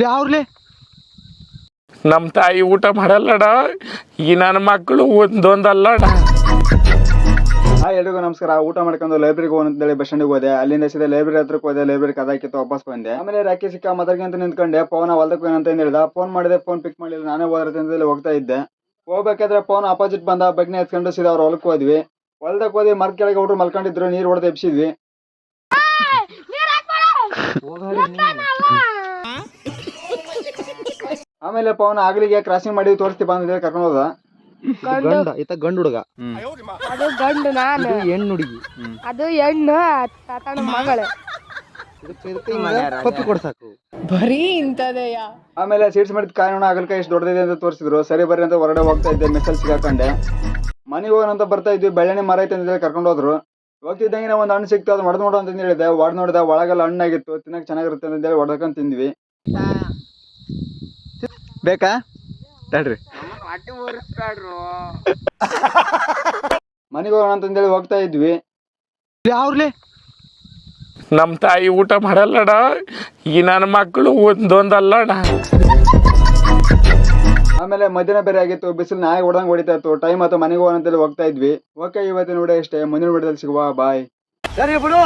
ಯಾವ್ರೇ ನಮ್ಮ ತಾಯಿ ಊಟ ಮಾಡಲ್ಲಡ ಈ ನನ್ನ ಮಕ್ಕಳು ಒಂದೊಂದಲ್ಲಡ. ಎಲ್ರಿಗೂ ನಮಸ್ಕಾರ. ಊಟ ಮಾಡ್ಕೊಂಡು ಲೈಬ್ರರಿಗೆ ಹೋಗಿ ಬಸ್ ಸ್ಟ್ಯಾಂಡಿಗೆ ಹೋದೆ. ಅಲ್ಲಿಂದ ಸೀದಾ ಲೈಬ್ರರಿ ಹತ್ರಕ್ಕೆ ಹೋದೆ. ಲೈಬ್ರರಿ ಕದಾಕಿತ್ತು, ವಾಪಸ್ ಬಂದೆ. ಆಮೇಲೆ ರಾಕಿ ಸಿಕ್ಕ ಮದರ್ಗೆ ಅಂತ ನಿಂತ್ಕೊಂಡೆ. ಫೋನ್ ಹೊಲ್ದಕ್ಕೆ ಅಂತ ಹೇಳಿದ. ಫೋನ್ ಮಾಡಿದೆ, ಫೋನ್ ಪಿಕ್ ಮಾಡಿಲ್ಲ. ನಾನೇ ಹೋದ್ರೆ ಹೋಗ್ತಾ ಇದ್ದೆ. ಹೋಗ್ಬೇಕಾದ್ರೆ ಫೋನ್ ಅಪೋಸಿಟ್ ಬಂದ. ಬಗ್ನೆ ಎತ್ಕೊಂಡು ಸೀದಾ ಅವ್ರ ಹೊಲಕ್ಕೆ ಹೋದ್ವಿ. ಹೊಲ್ದಕ್ಕೆ ಹೋದ್ವಿ. ಮರ ಕೆಳಗೆ ಹುಡುಗರು ಮಲ್ಕೊಂಡಿದ್ರು. ನೀರು ಹೊಡೆದು ಎಬ್ಸಿದ್ವಿ. ಆಮೇಲೆ ಪವನ್ ಆಗ್ಲಿಗೆ ಕ್ರಾಸಿಂಗ್ ಮಾಡಿ ತೋರಿಸ್ತಿ ಬಂದಿದೆ, ಕರ್ಕೊಂಡು ಹೋದ. ಗಂಡು ಹುಡುಗ, ಅದು ಗಂಡು, ನಾನು ಹೆಣ್ಣು ಹುಡುಗಿ, ಅದು ಹೆಣ್ಣು ತಾತನ ಮಗಳು. ಪಪ್ಪಿ ಕೊಡ್ಸಾಕು ಬರೀ ಇಂಥದೆಯ. ಆಮೇಲೆ ಸೀಟ್ಸ್ ಮಾಡಿದ ಕಾರಣ ಆಗಲ್ಕಾಯಿ ಎಷ್ಟು ದೊಡ್ಡದಿದೆ ಅಂತ ತೋರಿಸಿದ್ರು. ಸರಿ ಬರ್ರಿ ಅಂತ ಹೊರಗಡೆ ಹೋಗ್ತಾ ಇದ್ದೆ. ಮೆಸಲ್ ಸಿಗಾಕೊಂಡೆ. ಮನೆಗೆ ಹೋಗೋಣಂತ ಬರ್ತಾ ಇದ್ವಿ. ಬೆಳ್ಳನೆ ಮರ ಐತೆ ಅಂತ ಕರ್ಕೊಂಡು ಹೋದ್ರು. ಹೋಗ್ತಿದ್ದಂಗೆ ನಾವು ಒಂದು ಹಣ್ಣು ಸಿಕ್ತು, ಅದು ಹೊಡೆದು ನೋಡು ಅಂತ ಹೇಳಿದೆ. ಹೊಡೆದು ನೋಡಿದೆ, ಒಳಗೆಲ್ಲ ಹಣ್ಣಾಗಿತ್ತು. ತಿನ್ನಕ್ ಚೆನ್ನಾಗಿರುತ್ತೆ ಅಂತ ಹೇಳಿ ಹೊಡ್ಕೊಂಡ್ ತಿಂದ್ವಿ. ಬೇಕಾ ತಡ್ರಿ, ಮನೆಗೆ ಹೋಗೋಣ ಅಂತಂದೇಳಿ ಹೋಗ್ತಾ ಇದ್ವಿ. ಯಾವ್ರೇ ನಮ್ಮ ತಾಯಿ ಊಟ ಮಾಡಲ್ಲಡ ಈ ನನ್ನ ಮಕ್ಕಳು ಒಂದೊಂದಲ್ಲಡ. ಆಮೇಲೆ ಮಧ್ಯಾಹ್ನ ಬೇರೆ ಆಗಿತ್ತು. ಬಿಸಿಲು ನಾಯಿ ಹೊಡೆದಂಗೆ ಹೊಡಿತಾ ಇತ್ತು. ಟೈಮ್ ಆಯ್ತು, ಮನೆಗೆ ಹೋಗೋಣ ಅಂತೇಳಿ ಹೋಗ್ತಾ ಇದ್ವಿ. ಓಕೆ, ಇವತ್ತಿನ ವಿಡಿಯೋ ಇಷ್ಟೇ. ಮುಂದಿನ ವಿಡಿಯೋದಲ್ಲಿ ಸಿಗುವ. ಬಾಯ್. ಸರಿ ಬಿಡು.